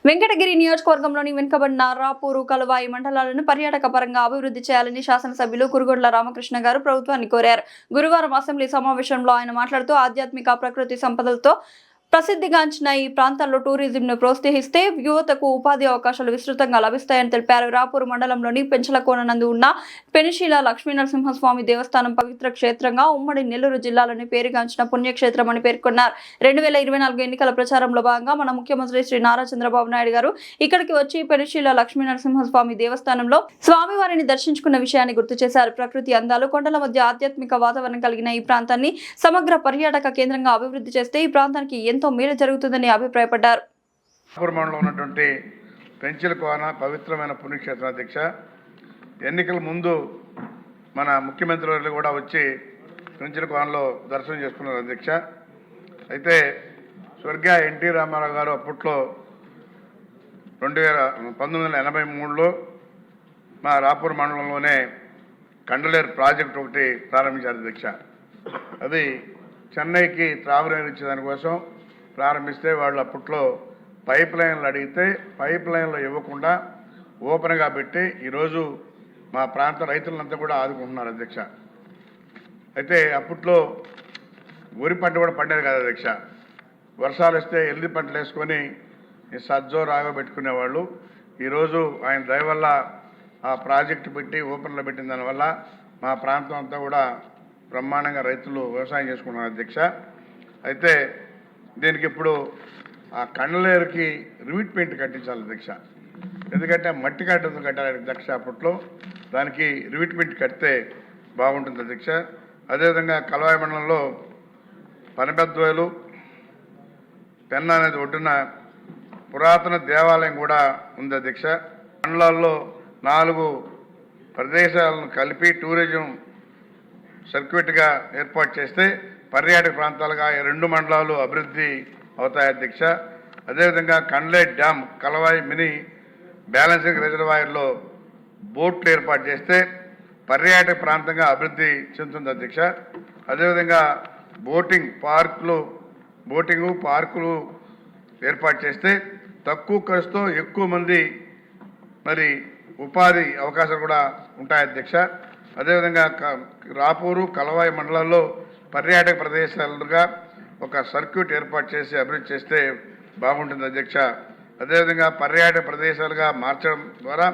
వెంకటగిరి నియోజకవర్గంలోని వెనుకబడిన రాపూరు, కలువాయి మండలాలను పర్యాటక పరంగా అభివృద్ధి చేయాలని శాసనసభ్యులు కురుగొండ్ల రామకృష్ణ గారు ప్రభుత్వాన్ని కోరారు. గురువారం అసెంబ్లీ సమావేశంలో ఆయన మాట్లాడుతూ ఆధ్యాత్మిక ప్రకృతి సంపదలతో ప్రసిద్ధిగాంచిన ఈ ప్రాంతాల్లో టూరిజంను ప్రోత్సహిస్తే యువతకు ఉపాధి అవకాశాలు విస్తృతంగా లభిస్తాయని తెలిపారు. రాపూరు మండలంలోని పెంచలకోన నందు ఉన్న పెనుశీల లక్ష్మీనరసింహస్వామి దేవస్థానం పవిత్ర క్షేత్రంగా ఉమ్మడి నెల్లూరు జిల్లాలోని పేరుగాంచిన పుణ్యక్షేత్రం అని పేర్కొన్నారు. 2024 ఎన్నికల ప్రచారంలో భాగంగా మన ముఖ్యమంత్రి శ్రీ నారా చంద్రబాబు నాయుడు గారు ఇక్కడికి వచ్చి పెనుశీల లక్ష్మీనరసింహస్వామి దేవస్థానంలో స్వామివారిని దర్శించుకున్న విషయాన్ని గుర్తు చేశారు. ప్రకృతి అందాలు, కొండల మధ్య ఆధ్యాత్మిక వాతావరణం కలిగిన ఈ ప్రాంతాన్ని సమగ్ర పర్యాటక కేంద్రంగా అభివృద్ధి చేస్తే ఈ ప్రాంతానికి ఎంతో మేలు జరుగుతుందని అభిప్రాయపడ్డారు. ఉన్నటువంటి పెంచలకోన పవిత్రమైన పుణ్యక్షేత్రం అధ్యక్ష, ఎన్నికల ముందు మన ముఖ్యమంత్రి వారు కూడా వచ్చి పెంచలకోనలో దర్శనం చేసుకున్నారు అధ్యక్ష. అయితే స్వర్గీయ ఎన్టీ రామారావు గారు అప్పట్లో 1983లో మా రాపూర్ మండలంలోనే కండలేరు ప్రాజెక్ట్ ఒకటి ప్రారంభించారు అధ్యక్ష. అది చెన్నైకి త్రాగునీరు ఇచ్చేదానికోసం ప్రారంభిస్తే వాళ్ళు అప్పట్లో పైప్ లైన్లు అడిగితే పైప్ లైన్లు ఇవ్వకుండా ఓపెన్గా పెట్టి ఈరోజు మా ప్రాంత రైతులంతా కూడా ఆదుకుంటున్నారు అధ్యక్ష. అయితే అప్పట్లో వరి పంట కూడా పండేది కాదు అధ్యక్ష. వర్షాలు వస్తే ఎల్లి పంటలు వేసుకొని సజ్జో రాగో పెట్టుకునేవాళ్ళు. ఈరోజు ఆయన దయ వల్ల ఆ ప్రాజెక్టు పెట్టి ఓపెన్లో పెట్టిన దానివల్ల మా ప్రాంతం అంతా కూడా బ్రహ్మాండంగా రైతులు వ్యవసాయం చేసుకున్నారు అధ్యక్ష. అయితే దీనికి ఇప్పుడు ఆ కండలేరుకి రివిట్ పెయింట్ కట్టించాలి అధ్యక్ష. ఎందుకంటే మట్టి కట్టతో కట్టాలి అధ్యక్ష. అప్పట్లో దానికి రివిట్ పెయింట్ కడితే బాగుంటుంది అధ్యక్ష. అదేవిధంగా కలవాయి మండలంలో పనబెద్దోయలు పెన్నా అనేది ఒడ్డున పురాతన దేవాలయం కూడా ఉంది అధ్యక్ష. మండలాల్లో 4 ప్రదేశాలను కలిపి టూరిజం సర్క్యూట్గా ఏర్పాటు చేస్తే పర్యాటక ప్రాంతాలుగా 2 మండలాలు అభివృద్ధి అవుతాయి అధ్యక్ష. అదేవిధంగా కండ్లేట్ డ్యామ్, కలవాయి మినీ బ్యాలెన్సింగ్ రిజర్వాయర్లో బోట్లు ఏర్పాటు చేస్తే పర్యాటక ప్రాంతంగా అభివృద్ధి చెందుతుంది అధ్యక్ష. అదేవిధంగా బోటింగు పార్కులు ఏర్పాటు చేస్తే తక్కువ ఖర్చుతో ఎక్కువ మంది మరి ఉపాధి అవకాశాలు కూడా ఉంటాయి అధ్యక్ష. అదేవిధంగా రాపూరు, కలవాయి మండలాల్లో పర్యాటక ప్రదేశాలుగా ఒక సర్క్యూట్ ఏర్పాటు చేసి అభివృద్ధి చేస్తే బాగుంటుంది అధ్యక్ష. అదేవిధంగా పర్యాటక ప్రదేశాలుగా మార్చడం ద్వారా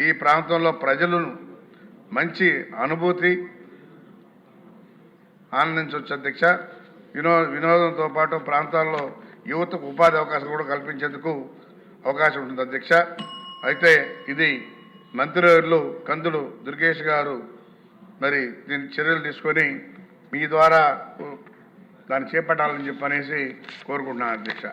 ఈ ప్రాంతంలో ప్రజలను మంచి అనుభూతి ఆనందించవచ్చు అధ్యక్ష. వినోదంతో పాటు ప్రాంతాల్లో యువతకు ఉపాధి అవకాశాలు కూడా కల్పించేందుకు అవకాశం ఉంటుంది అధ్యక్ష. అయితే ఇది మంత్రివర్యులు కందులు దుర్గేష్ గారు మరి దీని చర్యలు తీసుకొని మీ ద్వారా దాన్ని చేపట్టాలని చెప్పనేసి కోరుకుంటున్నాను అధ్యక్ష.